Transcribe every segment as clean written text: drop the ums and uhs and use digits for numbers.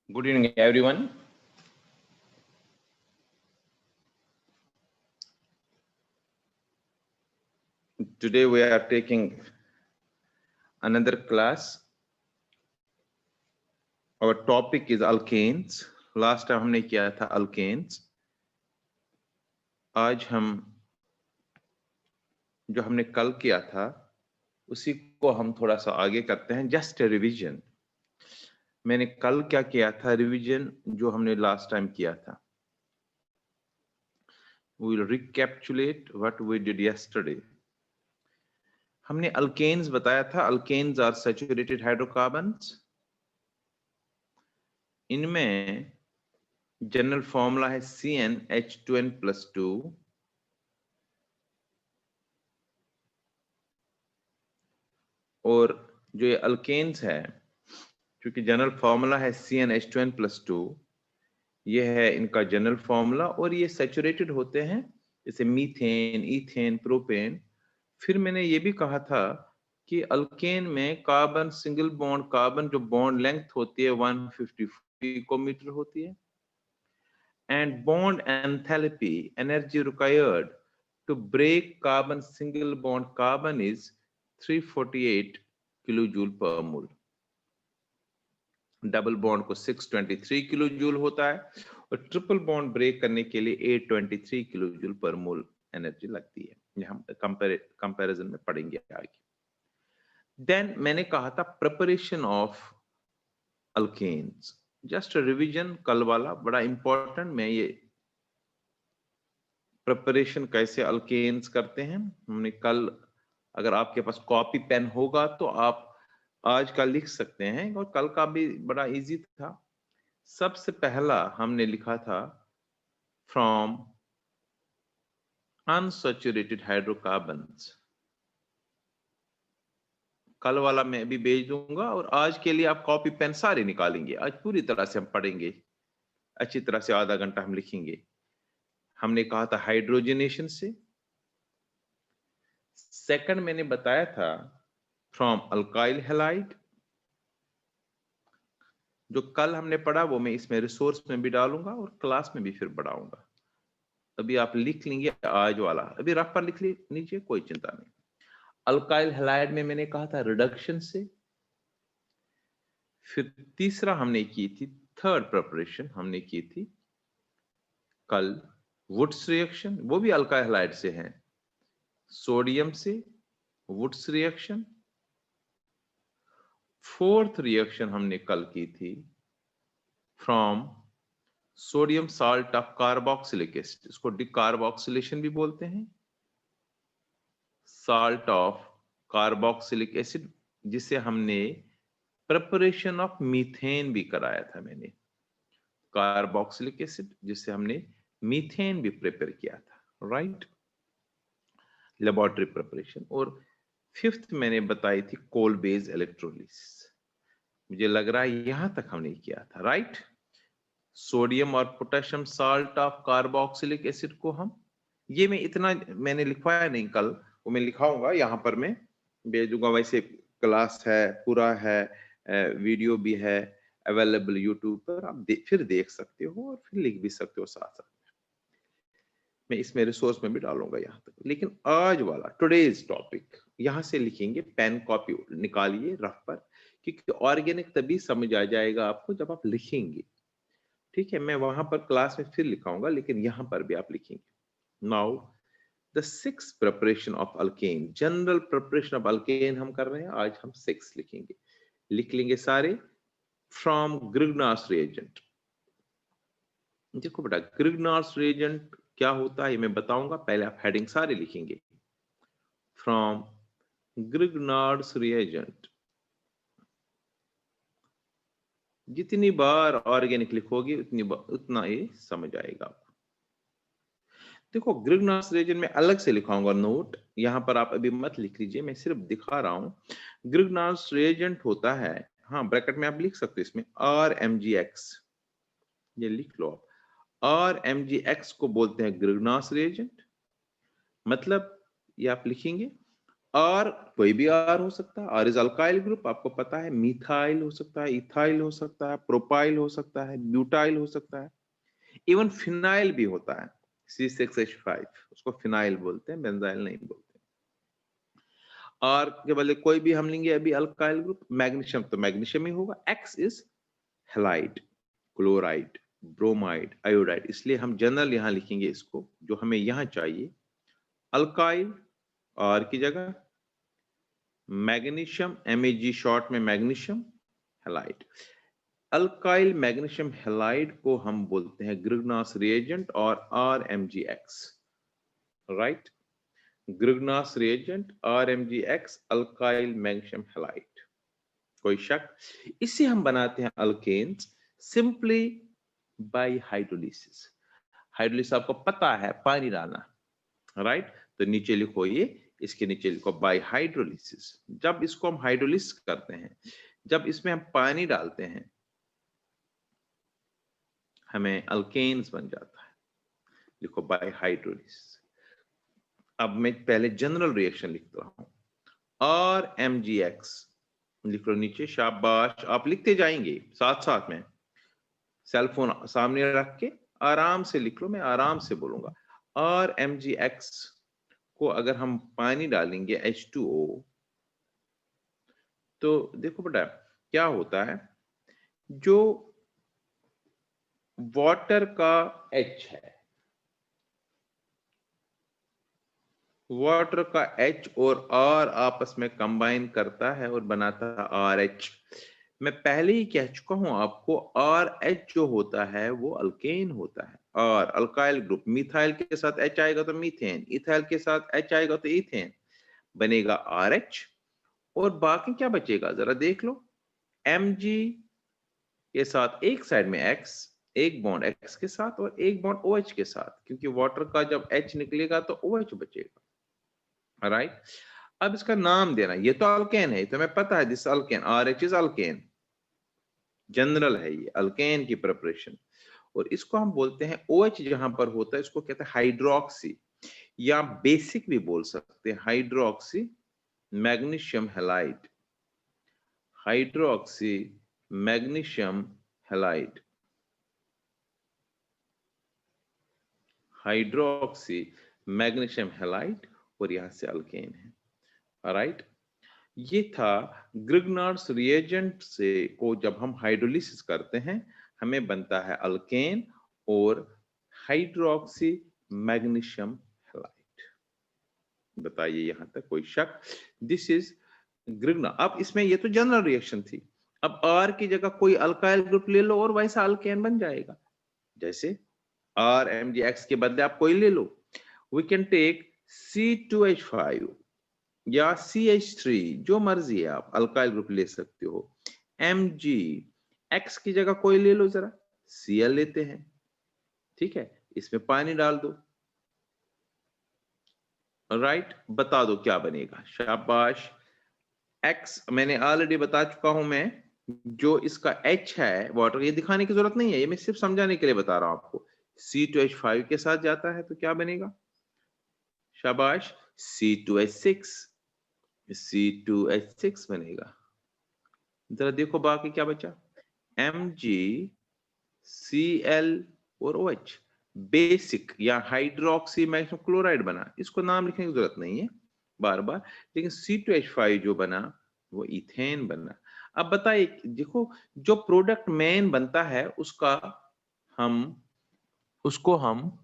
Good evening, everyone. Today we are taking another class. Our topic is alkanes. Last time हमने किया था alkanes. आज हम जो हमने कल किया था उसी को हम थोड़ा सा आगे करते हैं. Just a revision. मैंने कल क्या किया था, रिवीजन जो हमने लास्ट टाइम किया था. We will recapitulate what we did yesterday. हमने अल्केन्स बताया था. Alkanes are saturated hydrocarbons. इनमें जनरल फॉर्मूला है CnH2n+2 और जो ये अल्केन्स है, क्योंकि जनरल फॉर्मूला है CnH2n+2, ये है इनका जनरल फॉर्मूला और ये सैचुरेटेड होते हैं जैसे मीथेन, ईथेन, प्रोपेन. फिर मैंने ये भी कहा था कि अल्केन में कार्बन सिंगल बॉन्ड कार्बन जो बॉन्ड लेंथ होती है 150 पिकोमीटर होती है, and bond enthalpy energy required to break carbon single bond carbon is 348 kilojoule पर मोल. डबल बॉन्ड को 623 किलोजूल होता है और ट्रिपल बॉन्ड ब्रेक करने के लिए 823 किलोजूल पर मोल एनर्जी लगती है. ये हम कंपैरिजन में पढ़ेंगे आगे. देन मैंने कहा था preparation of alkanes. Just revision कल वाला बड़ा इंपॉर्टेंट. मैं ये प्रिपरेशन कैसे अल्केन्स करते हैं हमने कल, अगर आपके पास कॉपी पेन होगा तो आप आज का लिख सकते हैं और कल का भी बड़ा इजी था. सबसे पहला हमने लिखा था फ्रॉम अनसैचुरेटेड हाइड्रोकार्बन्स. कल वाला मैं भी भेज दूंगा और आज के लिए आप कॉपी पेन सारे निकालेंगे. आज पूरी तरह से हम पढ़ेंगे, अच्छी तरह से आधा घंटा हम लिखेंगे. हमने कहा था हाइड्रोजनेशन से. सेकंड मैंने बताया था फ्रॉम अल्काइल हैलाइड. जो कल हमने पढ़ा वो मैं इसमें रिसोर्स में भी डालूंगा और क्लास में भी फिर बढ़ाऊंगा. अभी आप लिख लेंगे आज वाला, अभी रफ पर लिख लीजिए, कोई चिंता नहीं. अल्काइल हैलाइड में मैंने कहा था रिडक्शन से. फिर तीसरा हमने की थी, थर्ड प्रिपरेशन हमने की थी कल, वुड्स रिएक्शन. वो भी अल्काइल हैलाइड से है. सोडियम से वुड्स रिएक्शन. फोर्थ रिएक्शन हमने कल की थी from sodium salt of carboxylic acid. इसको डिकार्बोक्सिलेशन भी बोलते हैं. साल्ट ऑफ कार्बोक्सिलिक एसिड, जिसे हमने प्रिपरेशन ऑफ मीथेन भी कराया था. मैंने कार्बोक्सिलिक एसिड जिससे हमने मीथेन भी प्रिपेयर किया था, राइट, लेबोरेटरी प्रिपरेशन. और फिफ्थ मैंने बताई थी कोल बेस इलेक्ट्रोलिसिस. मुझे लग रहा है यहां तक हमने किया था, राइट. सोडियम और potassium salt of carboxylic acid को हम, ये मैं इतना मैंने लिखवाया नहीं कल, वो मैं लिखाऊंगा यहां पर, मैं भेज दूंगा. वैसे क्लास है, पूरा है, वीडियो भी है अवेलेबल यूट्यूब पर. आप फिर देख सकते हो और फिर लिख भी सकते हो साथ साथ. मैं इसमें रिसोर्स में भी डालूंगा यहाँ तक. लेकिन आज वाला टुडेज टॉपिक यहाँ से लिखेंगे. पेन कॉपी निकालिए रफ पर, क्योंकि ऑर्गेनिक तभी समझ आ जाएगा आपको जब आप लिखेंगे. ठीक है, मैं वहां पर क्लास में फिर लिखाऊंगा, लेकिन यहां पर भी आप लिखेंगे. Now the 6 preparation of alkane. General preparation of alkane हम कर रहे हैं, आज हम 6 लिखेंगे. लिख लेंगे सारे. From Grignard's reagent. देखो बेटा, ग्रिग्नार्स रिएजेंट क्या होता है ये मैं बताऊंगा, पहले आप हेडिंग सारे लिखेंगे. From Grignard's reagent. जितनी बार ऑर्गेनिक लिखोगे उतना ये समझ आएगा आपको. देखो, ग्रिग्नार्स रिएजेंट में अलग से लिखाऊंगा नोट, यहां पर आप अभी मत लिख लीजिए, मैं सिर्फ दिखा रहा हूं. ग्रिग्नार्स रिएजेंट होता है, हाँ ब्रैकेट में आप लिख सकते हो इसमें RMgX, ये लिख लो आप. RMgX को बोलते हैं ग्रिग्नार्स रिएजेंट. मतलब ये आप लिखेंगे और कोई भी आर हो सकता है, आर इज अल्काइल ग्रुप, आपको पता है। मिथाइल हो सकता है, इथाइल हो सकता है, प्रोपाइल हो सकता है, ब्यूटाइल हो सकता है, इवन फिनाइल भी होता है, C6H5, उसको फिनाइल बोलते हैं, बेंजाइल नहीं बोलते। और के बदले कोई भी हम लेंगे अभी अल्काइल ग्रुप, मैग्नीशियम तो मैग्नीशियम ही होगा। X is halide, chloride, bromide, iodide, इसलिए हम जनरल यहां लिखेंगे इसको, जो हमें यहां चाहिए अल्काइल और की जगह मैग्नीशियम, Mag शॉर्ट में magnesium halide. Alkyl magnesium halide को हम बोलते हैं ग्रिग्नास रिएजेंट और RMgX, right. Grignard reagent RMgX, alkyl magnesium halide. कोई शक? इससे हम बनाते हैं alkanes simply by hydrolysis. Hydrolysis आपको पता है, पानी डालना, राइट। तो नीचे लिखो ये, इसके नीचे लिखो बाय हाइड्रोलिसिस। जब इसको हम हाइड्रोलिसिस करते हैं, जब इसमें हम पानी डालते हैं, हमें अल्केन्स बन जाता है। लिखो बाय हाइड्रोलिसिस। अब मैं पहले जनरल रिएक्शन लिखता हूं, RMgX लिख लो नीचे, शाबाश। आप लिखते जाएंगे साथ साथ में, सेल फोन सामने रख के आराम से लिख लो, मैं आराम से बोलूंगा। RMgX को अगर हम पानी डालेंगे H2O, तो देखो बेटा क्या होता है, जो वाटर का H है, वाटर का H और R आपस में कंबाइन करता है और बनाता है RH। मैं पहले ही कह चुका हूं आपको, RH जो होता है वो अल्केन होता है। और अल्काइल ग्रुप, मिथाइल के साथ H आएगा तो मीथेन, इथाइल के साथ H आएगा तो इथेन, बनेगा RH। और बाकी क्या बचेगा जरा देख लो, Mg के साथ एक साइड में X, एक बॉन्ड X के साथ और एक बॉन्ड OH के साथ, क्योंकि वाटर का जब H निकलेगा तो OH बचेगा, राइट। अब इसका नाम देना, ये तो अल्केन है, तो मैं पता है this alkane, RH is alkane, general है ये अल्केन की प्रिपरेशन। और इसको हम बोलते हैं OH जहां पर होता है इसको कहते हैं हाइड्रोक्सी, या बेसिक भी बोल सकते हैं, hydroxy magnesium halide, hydroxy magnesium halide, hydroxy magnesium halide, और यहां से अल्केन है, राइट। ये था ग्रिग्नार्स रिएजेंट से को जब हम हाइड्रोलिसिस करते हैं हमें बनता है अल्केन और हाइड्रोक्सी मैग्नीशियम हैलाइड। बताइए यहां तक कोई शक? This is Grignard. अब इसमें ये तो जनरल रिएक्शन थी, अब आर की जगह कोई अल्काइल ग्रुप ले लो और वैसा अल्केन बन जाएगा। जैसे RMgX के बदले आप कोई ले लो, वी कैन टेक C2H5 या CH3, जो मर्जी है आप अल्काइल ग्रुप ले सकते हो। Mg, X की जगह कोई ले लो, जरा Cl लेते हैं, ठीक है, इसमें पानी डाल दो, राइट। बता दो क्या बनेगा, शाबाश। X मैंने ऑलरेडी बता चुका हूं मैं, जो इसका H है वाटर, ये दिखाने की जरूरत नहीं है, ये मैं सिर्फ समझाने के लिए बता रहा हूं आपको। C2H5 के साथ जाता है तो क्या बनेगा, शाबाश, C2H6, C2H6 बनेगा। जरा देखो बाकी क्या बचा, Mg, Cl और OH, बेसिक या हाइड्रोक्सी मैग्नीशियम क्लोराइड बना, इसको नाम लिखने की जरूरत नहीं है बार बार, लेकिन C2H5 जो बना वो इथेन बना। अब बताइए, देखो जो प्रोडक्ट मेन बनता है उसका हम उसको हम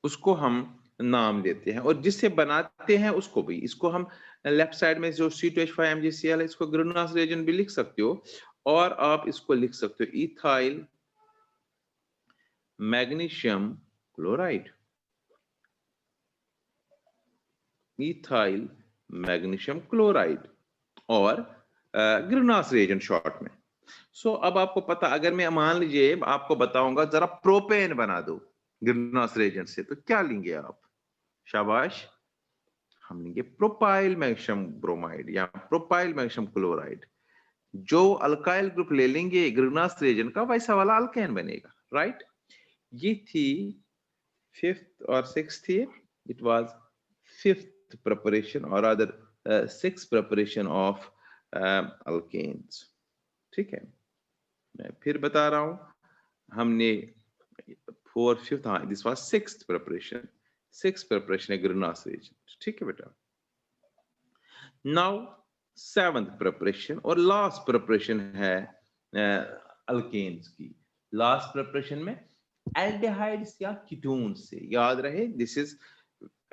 उसको हम नाम देते हैं, और जिससे बनाते हैं उसको भी, इसको हम लेफ्ट साइड में जो C2H5 MgCl है इसको ग्रिग्नास रिएजेंट भी लिख सकते हो, और आप इसको लिख सकते हो ethyl magnesium chloride, ethyl magnesium chloride, और ग्रिग्नास रिएजेंट शॉर्ट में। सो अब आपको पता, अगर मैं मान लीजिए आपको बताऊंगा जरा प्रोपेन बना दो ग्रिग्नास रिएजेंट से, तो क्या लेंगे आप, शाबाश, हम लेंगे प्रोपाइल मैग्नीशियम ब्रोमाइड या प्रोपाइल मैग्नीशियम क्लोराइड। जो अल्काइल ग्रुप ले लेंगे ग्रिग्नास रिएजेंट का वैसा वाला अल्केन बनेगा, राइट। ये थी फिफ्थ और sixth year, it was fifth preparation or rather sixth preparation of alkanes. ठीक है, मैं फिर बता रहा हूं, हमने fourth, fifth, हाँ, this was sixth preparation है Grignard reagent. ठीक है बेटा. Now seventh preparation और last preparation है alkanes की. Last preparation में aldehydes या ketones से, याद रहे, this is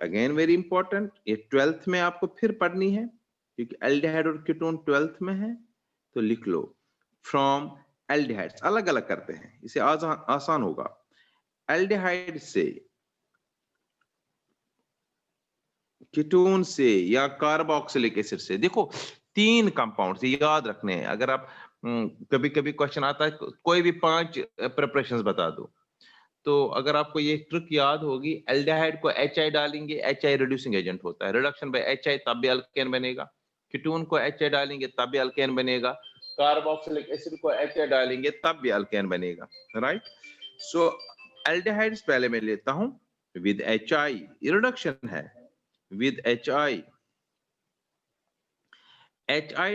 again very important. ये 12th में आपको फिर पढ़नी है, क्योंकि aldehyde और ketone 12th में है, तो लिख लो from aldehydes. अलग अलग करते हैं, इसे आसान होगा. aldehyde से, कीटोन से या कार्बोक्सिलिक एसिड से. देखो 3 कंपाउंड से याद रखने हैं. अगर आप कभी कभी क्वेश्चन आता है कोई भी 5 प्रिपरेशंस बता दो, तो अगर आपको ये ट्रिक याद होगी, एल्डिहाइड को HI डालेंगे, HI रिड्यूसिंग एजेंट होता है, रिडक्शन बाय HI तब भी अल्केन बनेगा. कीटोन को HI डालेंगे तब भी अल्केन बनेगा. कार्बोक्सिलिक एसिड को HI डालेंगे तब भी अल्केन बनेगा. राइट. सो एल्डिहाइड्स पहले मैं लेता हूं विद HI, रिडक्शन है with HI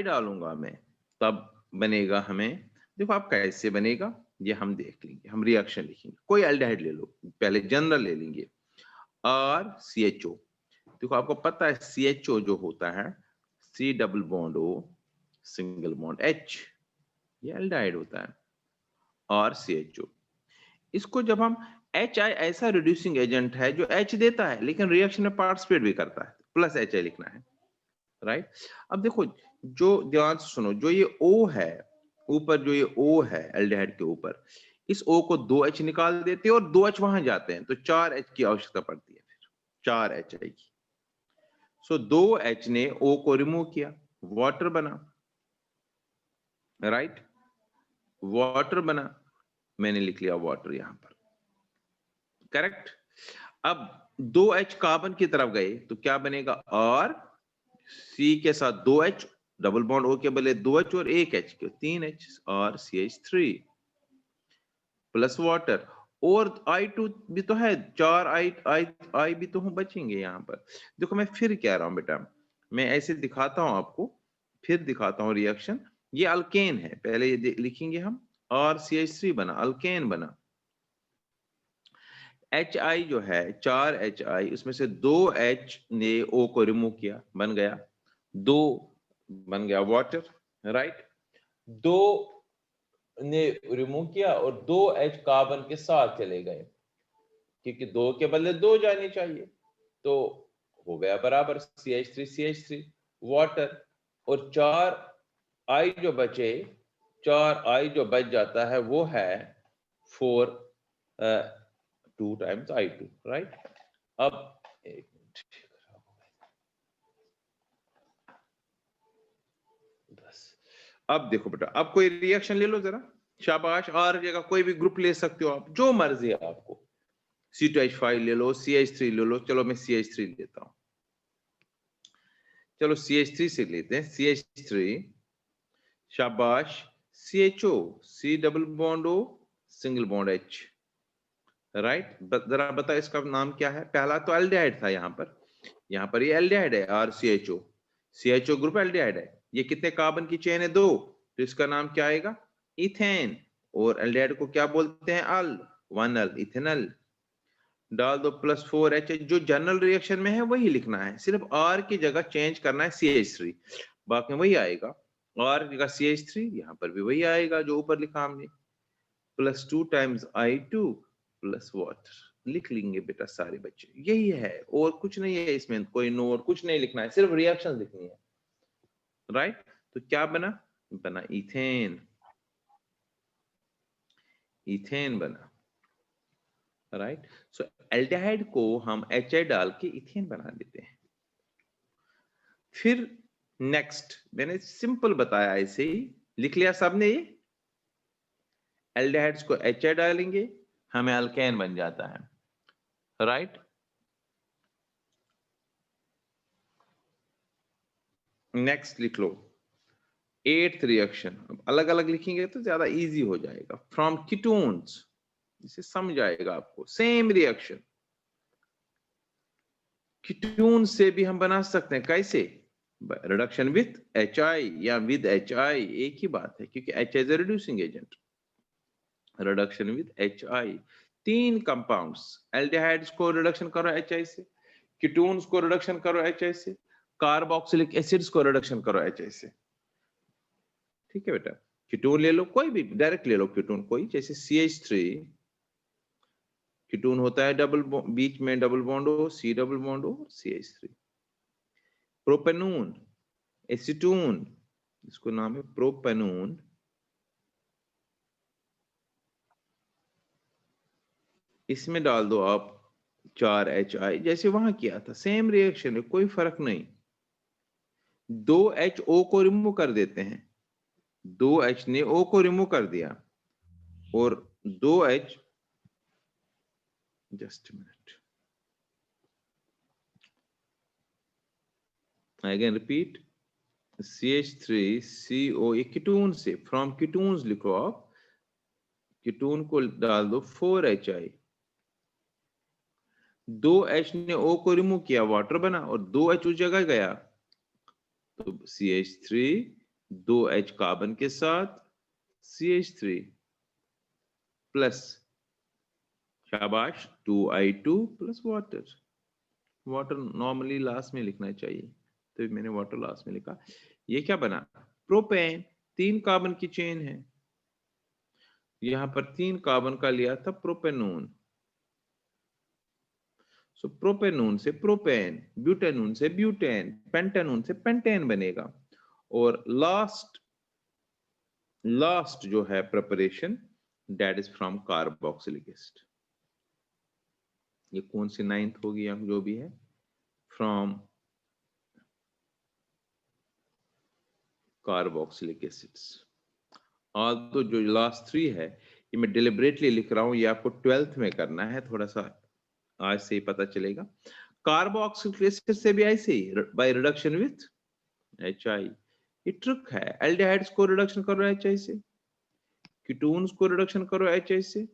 डालूंगा मैं, तब बनेगा हमें. देखो आप कैसे बनेगा ये हम देख लेंगे, हम रिएक्शन लिखेंगे. कोई एल्डिहाइड ले लो, पहले जनरल ले लेंगे, RCHO. देखो आपको पता है CHO जो होता है, C double bond O single bond H, ये एल्डिहाइड होता है. RCHO, इसको जब हम HI ऐसा रिड्यूसिंग एजेंट है जो H देता है लेकिन रिएक्शन में पार्टिसिपेट भी करता है, प्लस HI लिखना है. राइट. अब देखो, जो ध्यान से सुनो, जो ये O है ऊपर, जो ये O है एल्डिहाइड के ऊपर, इस O को 2H निकाल देते हैं और 2H वहां जाते हैं, तो 4H की आवश्यकता पड़ती है, फिर 4HI की. सो 2H ने O को रिमूव किया, वाटर बना. राइट, वाटर बना, मैंने लिख लिया वाटर यहां पर. करेक्ट. अब 2H कार्बन की तरफ गए तो क्या बनेगा, और C के साथ 2H, डबल बॉन्ड O के बदले 2H और 1H के 3H और CH3 प्लस वाटर. और I2 भी तो है, 4 I भी तो हम बचेंगे यहां पर. देखो मैं फिर कह रहा हूं बेटा, मैं ऐसे दिखाता हूं आपको, फिर दिखाता हूं रिएक्शन. ये अल्केन है, पहले ये लिखेंगे हम, और CH3 बना, अल्केन बना. HI जो है 4HI, उसमें से 2H ने O को रिमूव किया, बन गया 2, बन गया वाटर. राइट. 2 ने रिमूव किया और 2H कार्बन के साथ चले गए, क्योंकि 2 के बदले 2 जाने चाहिए, तो हो गया बराबर CH3 वाटर. और 4I जो बचे, 4I जो बच जाता है वो है 4 2 times I2. राइट. अब एक मिनट, बस. अब देखो बेटा, अब कोई रिएक्शन ले लो जरा, शाबाश. और जगह कोई भी ग्रुप ले सकते हो आप, जो मर्जी है आपको. C2H5 ले लो, CH3 ले लो. चलो मैं CH3 लेता हूं. चलो CH3 से लेते हैं, CH3, शाबाश. CHO, C double bond O single bond H. Right. जरा बता इसका नाम क्या है. पहला तो एल्डिहाइड था, यहां पर ये एल्डिहाइड है, RCHO. CHO ग्रुप एल्डिहाइड है. ये कितने कार्बन की चेन है, 2, तो इसका नाम क्या आएगा, इथेन. और एल्डिहाइड को क्या बोलते हैं, अल, 1L, इथेनल. डाल दो प्लस 4H. जो जनरल रिएक्शन में है वही लिखना है, सिर्फ R की जगह चेंज करना है CH3, बाकी वही आएगा. R की जगह CH3, यहां पर भी वही आएगा जो ऊपर लिखा हमने, plus 2 times I2 plus water. लिख लेंगे बेटा सारे बच्चे, यही है, और कुछ नहीं है इसमें, कोई नोट कुछ नहीं लिखना है, सिर्फ रिएक्शन लिखनी है. राइट. तो क्या बना इथेन. इथेन बना. राइट. सो एल्डिहाइड को हम HI डाल के इथेन बना देते हैं. फिर नेक्स्ट मैंने सिंपल बताया, ऐसे ही लिख लिया सबने. ये एल्डिहाइड्स को HI डालेंगे, हमें अल्केन बन जाता है. राइट. नेक्स्ट लिख लो 8th रिएक्शन. अलग अलग लिखेंगे तो ज्यादा इजी हो जाएगा. फ्रॉम कीटोन्स, इसे समझ आएगा आपको. सेम रिएक्शन, कीटोन से भी हम बना सकते हैं, कैसे? रिडक्शन विथ HI या विद HI एक ही बात है, क्योंकि HI is a reducing agent. Reduction with HI, 3 compounds, aldehydes को रिडक्शन करो HI से, कीटोन्स को रिडक्शन करो HI से, कार्बोक्सिलिक एसिड्स को रिडक्शन करो HI से। ठीक है बेटा, कीटोन ले लो, कोई भी डायरेक्ट ले लो कीटोन, कोई जैसे CH3 कीटोन होता है डबल बीच में डबल बॉन्ड हो, C डबल बॉन्ड हो, CH3। प्रोपेनून, एसीटोन, इसको नाम है प्रोपेनून, इसमें डाल दो आप 4HI, जैसे वहां किया था, सेम रिएक्शन है, कोई फर्क नहीं। 2HO को रिमूव कर देते हैं, 2H ने O को रिमूव कर दिया, और 2H, just minute, again repeat, CH3CO, ये कीटोन से, फ्रॉम कीटोन्स लिखो आप, कीटोन को डाल दो 4HI, 2H ने O को रिमूव किया, वाटर बना, और 2H उस जगह गया, तो CH3 2H कार्बन के साथ CH3 प्लस, शाबाश, 2I2 plus water. Water normally last में लिखना चाहिए, तो मैंने वाटर लास्ट में लिखा। ये क्या बना? प्रोपेन, 3 कार्बन की चेन है, यहां पर 3 कार्बन का लिया था प्रोपेनोन, सो प्रोपेनोन से प्रोपेन, ब्यूटेनोन से ब्यूटेन, पेंटेनोन से पेंटेन बनेगा। और लास्ट जो है preparation, that is from carboxylic acid. ये कौन सी 9th होगी या जो भी है, फ्रॉम कार्बोक्सिलिक एसिड्स। और तो जो लास्ट 3 है, ये मैं डिलिबरेटली लिख रहा हूं, ये आपको 12th में करना है, थोड़ा सा आज से ही पता चलेगा। कार्बोक्सिलिक एसिड से भी ऐसे ही, बाय रिडक्शन विथ HI। ये ट्रिक है, एल्डिहाइड्स को रिडक्शन करो HI से, कीटोन्स को रिडक्शन करो HI से,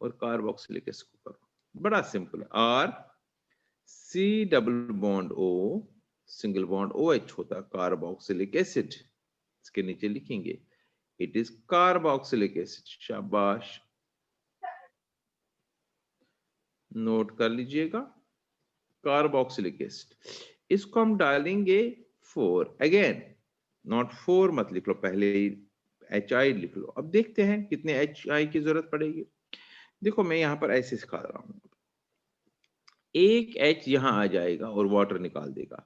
और कार्बोक्सिलिक एसिड को करो, बड़ा सिंपल है। और C double bond O single bond OH होता है कार्बोक्सिलिक एसिड, इसके नीचे लिखेंगे इट इज कार्बोक्सिलिक एसिड, शाबाश, नोट कर लीजिएगा, कार्बोक्सिलिक एसिड। इसको हम डालेंगे 4, अगेन नॉट 4 मत लिख लो, पहले ही HI लिख लो। अब देखते हैं कितने HI की जरूरत पड़ेगी। देखो मैं यहां पर ऐसे सिखा रहा हूं, एक H यहां आ जाएगा और वाटर निकाल देगा,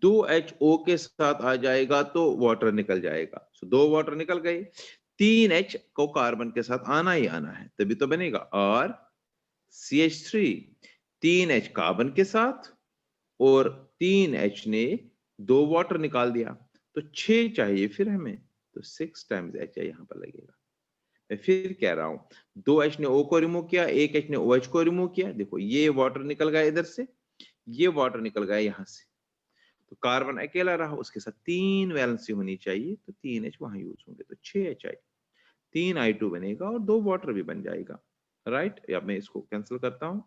2HO के साथ आ जाएगा तो वाटर निकल जाएगा, सो 2 वाटर निकल गए, 3H को कार्बन के साथ आना ही आना है, तभी तो बनेगा। और CH3 3H कार्बन के साथ, और 3H ने 2 वाटर निकाल दिया, तो 6 चाहिए फिर हमें, तो 6 टाइम्स HI यहां पर लगेगा। मैं फिर कह रहा हूं, 2H ने O को रिमूव किया, 1H ने OH को रिमूव किया, देखो ये वाटर निकल गया इधर से, ये वाटर निकल गया यहां से, तो कार्बन अकेला रहा, उसके साथ 3 वैलेंसी होनी चाहिए, तो 3H वहां यूज होंगे, तो 6HI, 3I2 बनेगा और 2 वाटर भी बन जाएगा, राइट। अब मैं इसको कैंसिल करता हूं,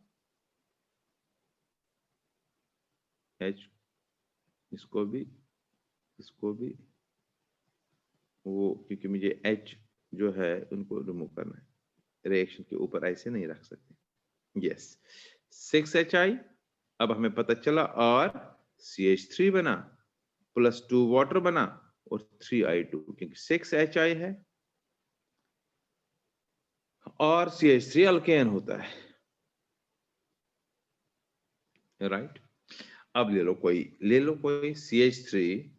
H, इसको भी, इसको भी, वो क्योंकि मुझे H जो है उनको रिमूव करना है, रिएक्शन के ऊपर ऐसे नहीं रख सकते। यस, 6HI, अब हमें पता चला, और CH3 बना, प्लस 2 वाटर बना, और 3I2, क्योंकि 6HI है और CH3 अल्केन होता है, राइट। अब ले लो कोई CH3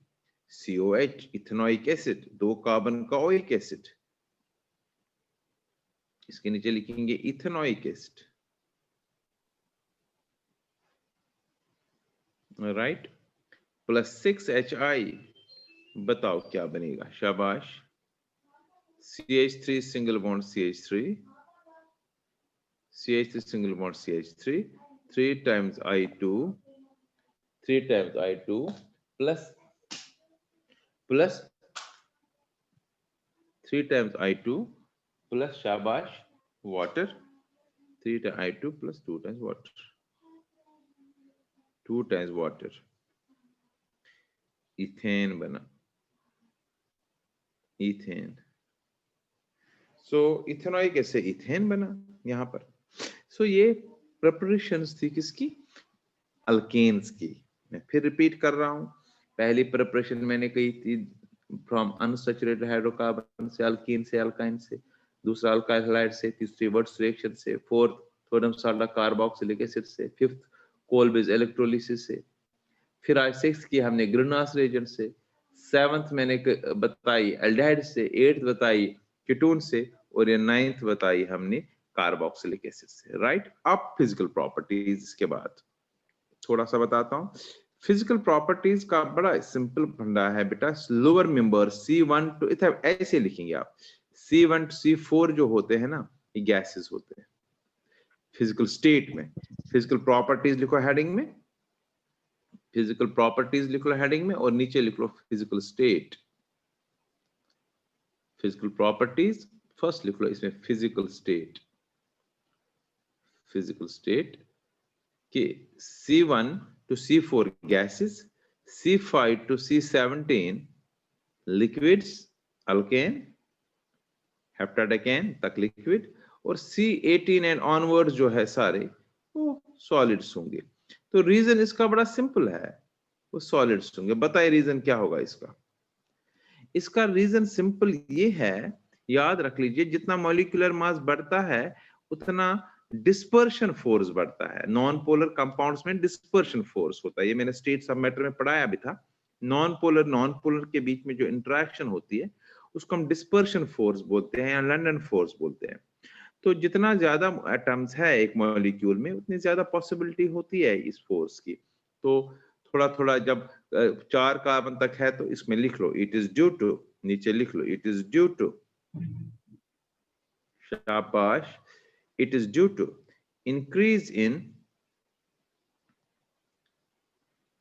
COH, ethanoic acid, 2 carbon का ओइक एसिड, इसके नीचे लिखेंगे ethanoic acid, right, plus 6HI, बताओ क्या बनेगा, शाबाश, CH3 single bond CH3, CH3 single bond CH3, 3 times I2, 3 times I2 plus 3 times I2 plus shabash water, 3 times I2 plus 2 times water. 2 times water, ethane बना, ethane. सो ethanol कैसे ethane बना यहाँ पर। सो ये प्रिपरेशंस थी किसकी, अल्केन्स की। मैं फिर रिपीट कर रहा हूँ, पहली प्रिपरेशन मैंने कही थी फ्रॉम अनसैचुरेटेड हाइड्रोकार्बन से, अल्कीन से, अल्काइन से, दूसरा अल्काइल हैलाइड से, तीसरी वर्ट्स रिएक्शन से, fourth sodium salt carboxylic acid से, फिफ्थ कोल बेस इलेक्ट्रोलिसिस से, फिर आज सिक्स की हमने ग्रीनहाउस रिएजेंट से, सेवंथ मैंने बताई एल्डिहाइड से, एट्थ बताई कीटोन से, और ये नाइन्थ बताई हमने कार्बोक्सिलिक एसिड से। राइट, अब फिजिकल प्रॉपर्टीज इसके बाद थोड़ा सा बताता हूँ। फिजिकल प्रॉपर्टीज का बड़ा सिंपल फंडा है बेटा, लोअर मेंबर C1 टू, ऐसे लिखेंगे आप, C1 टू C4 जो होते हैं ना, ये गैसेस होते हैं फिजिकल स्टेट में। फिजिकल प्रॉपर्टीज लिखो हेडिंग में, फिजिकल प्रॉपर्टीज लिख लो हेडिंग में, और नीचे लिख लो physical state. Physical properties first लिख लो इसमें फिजिकल स्टेट, फिजिकल स्टेट के C1 to C4 gases, C5 to C17 liquids, alkane, हेप्टाडेकेन तक लिक्विड, और C18 एंड ऑनवर्ड जो है सारे वो सॉलिड्स होंगे। तो रीजन इसका बड़ा सिंपल है, वो सॉलिड्स होंगे। बताइए रीजन क्या होगा इसका। इसका रीजन सिंपल ये है, याद रख लीजिए, जितना मॉलिक्यूलर मास बढ़ता है उतना डिस्पर्शन फोर्स बढ़ता है। नॉन पोलर कंपाउंड्स में डिस्पर्शन फोर्स होता है, ये मैंने स्टेट्स ऑफ मैटर में पढ़ाया भी था। नॉन पोलर के बीच में जो इंटरेक्शन होती है उसको हम डिस्पर्शन फोर्स बोलते हैं या लंडन फोर्स बोलते हैं। तो जितना ज्यादा एटम्स है एक मॉलिक्यूल में उतनी ज्यादा पॉसिबिलिटी होती है इस फोर्स की। तो थोड़ा थोड़ा जब 4 कार्बन तक है तो इसमें लिख लो इट इज ड्यू टू, नीचे लिख लो इट इज ड्यू टू, शाबाश, it is due to increase in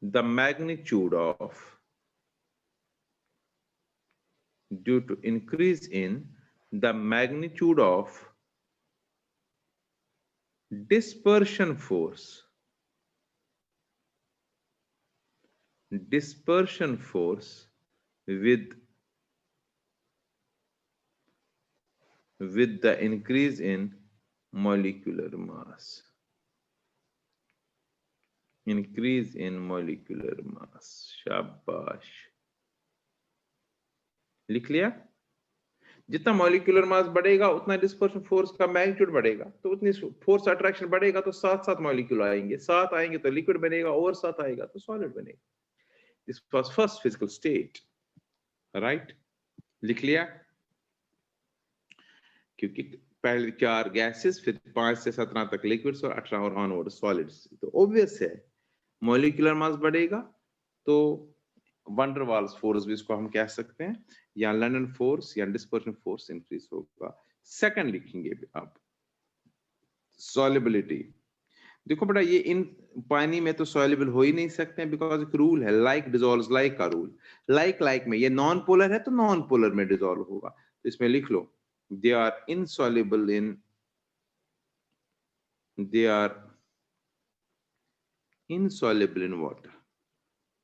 the magnitude of, due to increase in the magnitude of dispersion force, dispersion force with the increase in molecular mass, increase in molecular mass, शाबाश, लिख लिया। जितना molecular mass बढ़ेगा उतना dispersion force का magnitude बढ़ेगा, तो उतनी फोर्स अट्रैक्शन बढ़ेगा, तो साथ साथ मॉलिक्यूल आएंगे, साथ आएंगे तो लिक्विड बनेगा, और साथ आएगा तो सॉलिड बनेगा। This was first physical state. Right, लिख लिया, क्योंकि पहले 4 गैसेस, फिर 5 से 17 तक लिक्विड्स और 18 और ऑनवर्ड सॉलिड्स। तो ऑब्वियस है मॉलिक्यूलर मास बढ़ेगा तो वंडर वाल्स फोर्स भी इसको हम कह सकते हैं, या लंडन फोर्स या डिस्पर्शन फोर्स इंक्रीज होगा। सेकंड लिखेंगे आप सॉल्युबिलिटी। देखो बेटा, ये इन पानी में तो सॉल्युबल हो ही नहीं सकते, बिकॉज एक रूल है लाइक डिसॉल्व्स लाइक का रूल। लाइक में ये नॉन पोलर है तो नॉन पोलर में डिसॉल्व होगा। तो इसमें लिख लो they are insoluble in, they are insoluble in water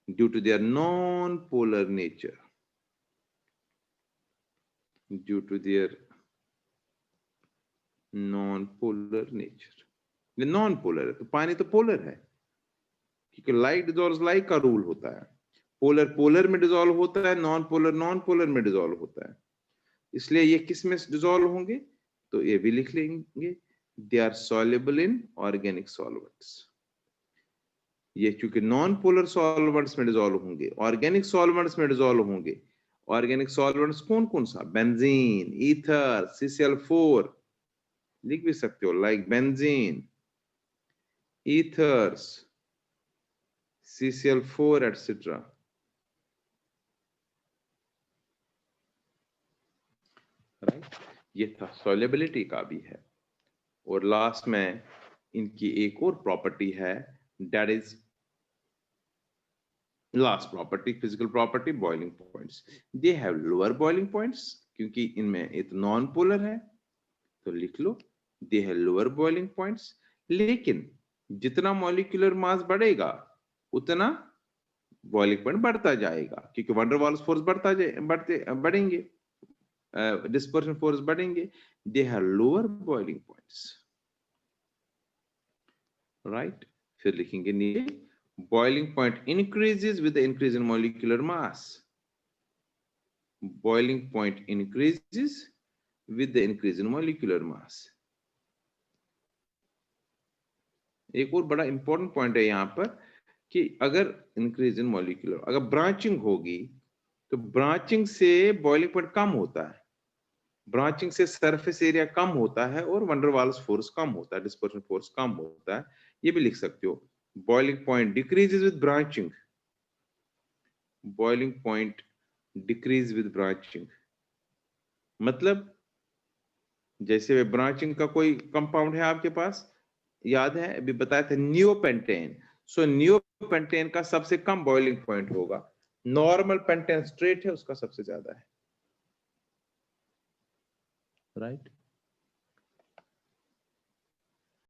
due to their non-polar nature, due to their non-polar nature। ये non-polar है तो पानी तो पोलर है, क्योंकि लाइक डिसॉल्व्स लाइक का रूल होता है। पोलर पोलर में डिसॉल्व होता है, नॉन पोलर नॉन पोलर में डिसॉल्व होता है। इसलिए ये किस में डिसॉल्व होंगे, तो ये भी लिख लेंगे they are soluble in organic solvents। ये क्योंकि नॉन पोलर सॉल्वेंट्स में डिसॉल्व होंगे, ऑर्गेनिक सॉल्वेंट्स में डिसॉल्व होंगे। ऑर्गेनिक सॉल्वेंट्स कौन कौन सा, बेंजीन, ईथर, CCl4, लिख भी सकते हो, like benzene, ethers, CCl4 etcetera. Right, ये था सॉल्युबिलिटी का भी है। और लास्ट में इनकी एक और प्रॉपर्टी है, that is last property, physical property, boiling points. They have lower boiling points, क्योंकि इनमें एक नॉन पोलर है, तो लिख लो they have lower boiling points. लेकिन जितना मॉलिक्यूलर मास बढ़ेगा उतना बॉइलिंग पॉइंट बढ़ता जाएगा, क्योंकि वंडर वाल्स फोर्स बढ़ेंगे, डिस्पर्शन फोर्स बढ़ेंगे, दे have lower boiling points, right. फिर लिखेंगे नीचे, boiling point increases with the increase in molecular mass, boiling point increases with the increase in molecular mass। एक और बड़ा इंपॉर्टेंट पॉइंट है यहाँ पर कि अगर इंक्रीज इन मॉलिक्यूलर, अगर ब्रांचिंग होगी तो ब्रांचिंग से बॉइलिंग पॉइंट कम होता है, ब्रांचिंग से सरफेस एरिया कम होता है और वंडर वाल्स फोर्स कम होता है, डिस्पर्शन फोर्स कम होता है। ये भी लिख सकते हो, boiling point decreases with branching, boiling point decrease with branching, मतलब जैसे ब्रांचिंग का कोई कंपाउंड है आपके पास, याद है अभी बताया था नियोपेंटेन, सो नियोपेंटेन का सबसे कम बॉइलिंग पॉइंट होगा, नॉर्मल पेंटेन स्ट्रेट है उसका सबसे ज्यादा है, राइट।